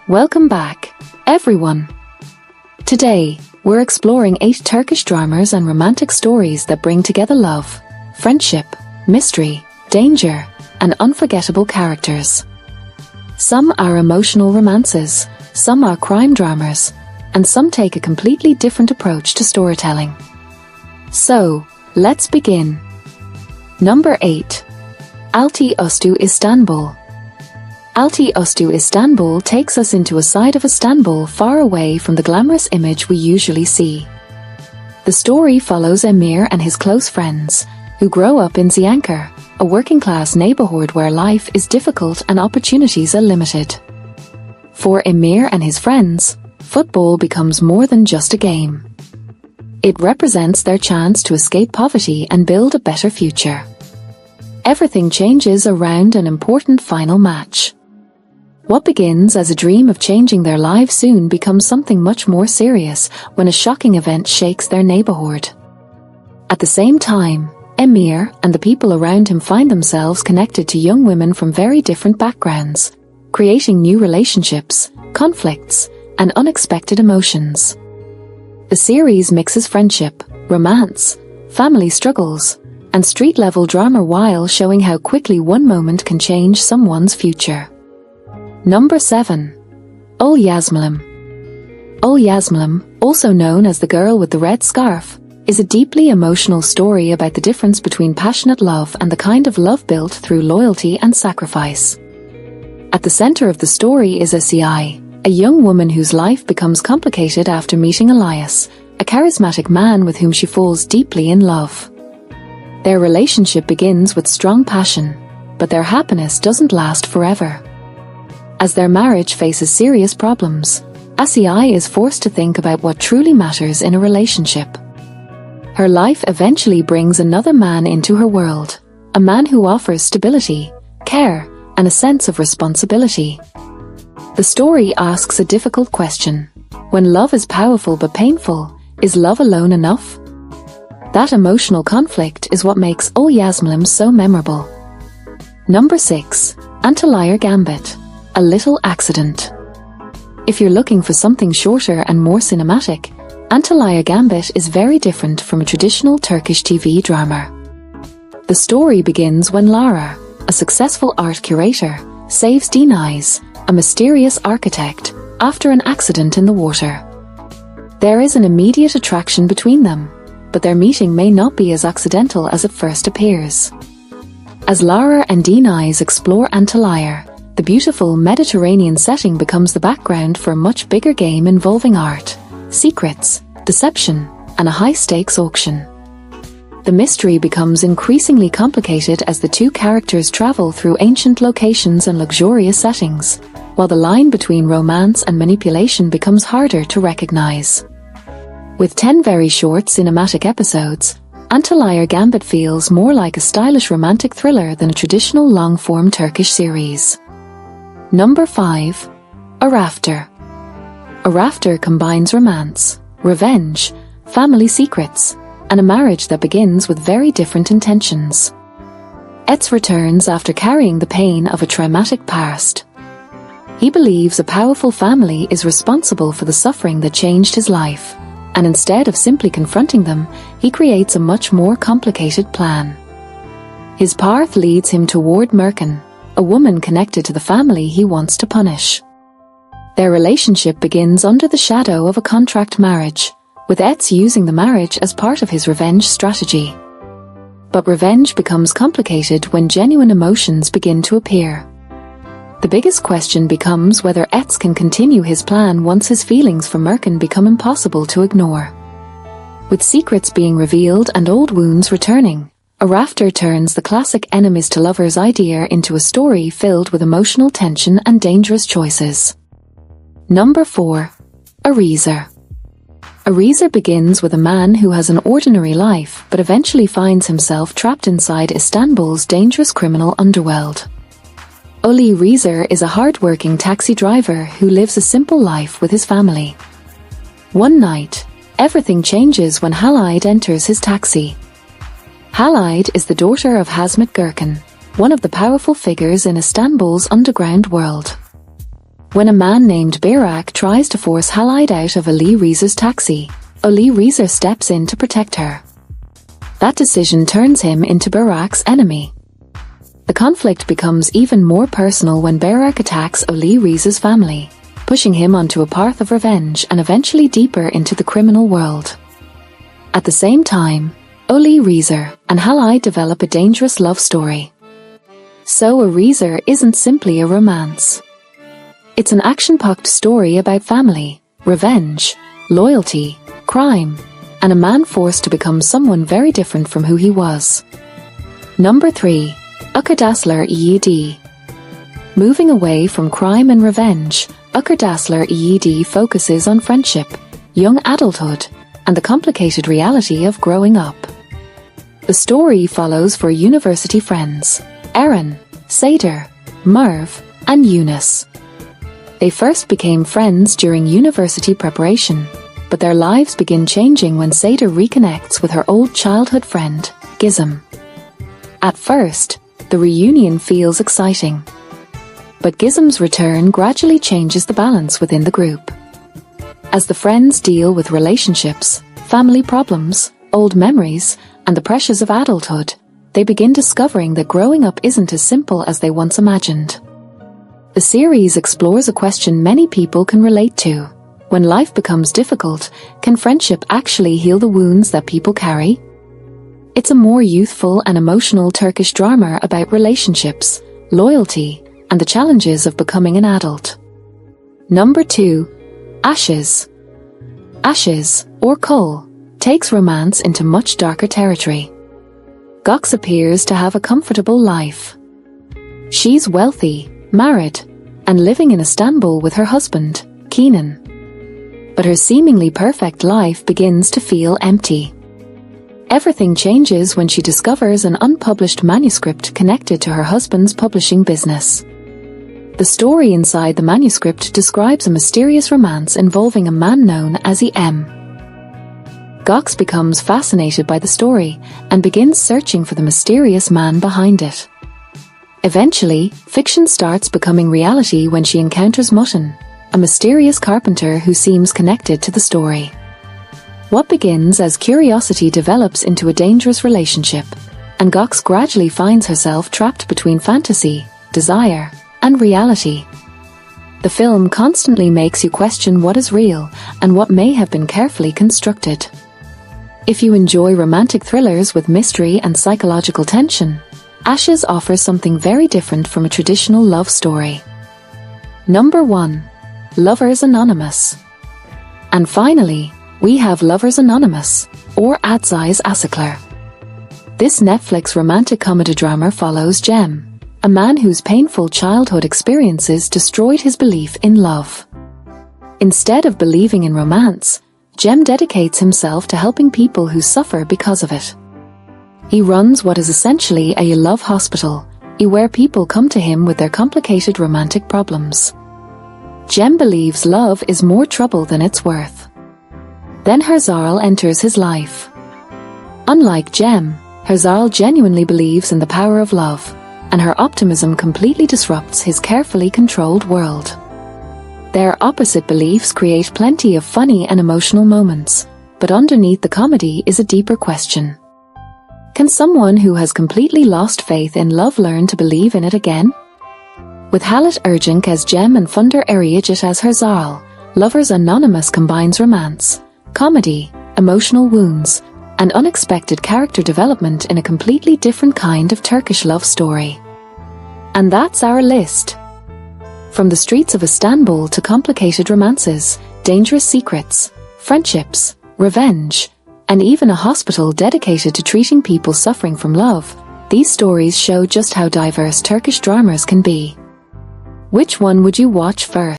Welcome back, everyone. Today, we're exploring 8 Turkish dramas and romantic stories that bring together love, friendship, mystery, danger, and unforgettable characters. Some are emotional romances, some are crime dramas, and some take a completely different approach to storytelling. So, let's begin. Number 8. Alti Ustu Istanbul. Alti Ustu Istanbul takes us into a side of Istanbul far away from the glamorous image we usually see. The story follows Emir and his close friends, who grow up in Ziyankar, a working-class neighborhood where life is difficult and opportunities are limited. For Emir and his friends, football becomes more than just a game. It represents their chance to escape poverty and build a better future. Everything changes around an important final match. What begins as a dream of changing their lives soon becomes something much more serious when a shocking event shakes their neighborhood. At the same time, Emir and the people around him find themselves connected to young women from very different backgrounds, creating new relationships, conflicts, and unexpected emotions. The series mixes friendship, romance, family struggles, and street-level drama while showing how quickly one moment can change someone's future. Number 7. Ul Yazmalım. Ul Yazmalım, also known as the girl with the red scarf, is a deeply emotional story about the difference between passionate love and the kind of love built through loyalty and sacrifice. At the center of the story is Asiye, a young woman whose life becomes complicated after meeting Elias, a charismatic man with whom she falls deeply in love. Their relationship begins with strong passion, but their happiness doesn't last forever. As their marriage faces serious problems, Asiye is forced to think about what truly matters in a relationship. Her life eventually brings another man into her world, a man who offers stability, care, and a sense of responsibility. The story asks a difficult question. When love is powerful but painful, is love alone enough? That emotional conflict is what makes Ul Yazmalım so memorable. Number 6. Antalya Gambit. A Little Accident. If you're looking for something shorter and more cinematic, Antalya Gambit is very different from a traditional Turkish TV drama. The story begins when Lara, a successful art curator, saves Deniz, a mysterious architect, after an accident in the water. There is an immediate attraction between them, but their meeting may not be as accidental as it first appears. As Lara and Deniz explore Antalya, the beautiful Mediterranean setting becomes the background for a much bigger game involving art, secrets, deception, and a high-stakes auction. The mystery becomes increasingly complicated as the two characters travel through ancient locations and luxurious settings, while the line between romance and manipulation becomes harder to recognize. With 10 very short cinematic episodes, Antalya Gambit feels more like a stylish romantic thriller than a traditional long-form Turkish series. Number 5. A Rafter. A Rafter combines romance, revenge, family secrets, and a marriage that begins with very different intentions. Etz returns after carrying the pain of a traumatic past. He believes a powerful family is responsible for the suffering that changed his life, and instead of simply confronting them, he creates a much more complicated plan. His path leads him toward Merkin, a woman connected to the family he wants to punish. Their relationship begins under the shadow of a contract marriage, with Etz using the marriage as part of his revenge strategy. But revenge becomes complicated when genuine emotions begin to appear. The biggest question becomes whether Etz can continue his plan once his feelings for Merkin become impossible to ignore. With secrets being revealed and old wounds returning, A Rafter turns the classic enemies to lovers idea into a story filled with emotional tension and dangerous choices. Number 4. A Reezer. A Reezer begins with a man who has an ordinary life but eventually finds himself trapped inside Istanbul's dangerous criminal underworld. Uli Reezer is a hard-working taxi driver who lives a simple life with his family. One night, everything changes when Halide enters his taxi. Halide is the daughter of Hazmet Gürkan, one of the powerful figures in Istanbul's underground world. When a man named Birak tries to force Halide out of Ali Riza's taxi, Ali Riza steps in to protect her. That decision turns him into Birak's enemy. The conflict becomes even more personal when Birak attacks Ali Riza's family, pushing him onto a path of revenge and eventually deeper into the criminal world. At the same time, Ali Riza and Halide develop a dangerous love story. So a Riza isn't simply a romance. It's an action-packed story about family, revenge, loyalty, crime, and a man forced to become someone very different from who he was. Number 3. Ukurdaslar EED. Moving away from crime and revenge, Ukurdaslar EED focuses on friendship, young adulthood, and the complicated reality of growing up. The story follows four university friends, Eren, Seder, Merv, and Eunice. They first became friends during university preparation, but their lives begin changing when Seder reconnects with her old childhood friend, Gizem. At first, the reunion feels exciting. But Gizem's return gradually changes the balance within the group. As the friends deal with relationships, family problems, old memories, and the pressures of adulthood, they begin discovering that growing up isn't as simple as they once imagined. The series explores a question many people can relate to. When life becomes difficult, can friendship actually heal the wounds that people carry? It's a more youthful and emotional Turkish drama about relationships, loyalty, and the challenges of becoming an adult. Number 2. Ashes. Ashes, or Coal, takes romance into much darker territory. Gox appears to have a comfortable life. She's wealthy, married, and living in Istanbul with her husband, Kenan. But her seemingly perfect life begins to feel empty. Everything changes when she discovers an unpublished manuscript connected to her husband's publishing business. The story inside the manuscript describes a mysterious romance involving a man known as E.M. Gox becomes fascinated by the story and begins searching for the mysterious man behind it. Eventually, fiction starts becoming reality when she encounters Mutton, a mysterious carpenter who seems connected to the story. What begins as curiosity develops into a dangerous relationship, and Gox gradually finds herself trapped between fantasy, desire, and reality. The film constantly makes you question what is real and what may have been carefully constructed. If you enjoy romantic thrillers with mystery and psychological tension, Ashes offers something very different from a traditional love story. Number 1. Lovers Anonymous. And finally, we have Lovers Anonymous, or Adzai's Asaklar. This Netflix romantic comedy drama follows Jem, a man whose painful childhood experiences destroyed his belief in love. Instead of believing in romance, Jem dedicates himself to helping people who suffer because of it. He runs what is essentially a love hospital, where people come to him with their complicated romantic problems. Jem believes love is more trouble than it's worth. Then Herzal enters his life. Unlike Jem, Herzal genuinely believes in the power of love, and her optimism completely disrupts his carefully controlled world. Their opposite beliefs create plenty of funny and emotional moments, but underneath the comedy is a deeper question. Can someone who has completely lost faith in love learn to believe in it again? With Halit Ergenç as Jem and Funder Ariyagit as Herzal, Lovers Anonymous combines romance, comedy, emotional wounds, and unexpected character development in a completely different kind of Turkish love story. And that's our list. From the streets of Istanbul to complicated romances, dangerous secrets, friendships, revenge, and even a hospital dedicated to treating people suffering from love, these stories show just how diverse Turkish dramas can be. Which one would you watch first?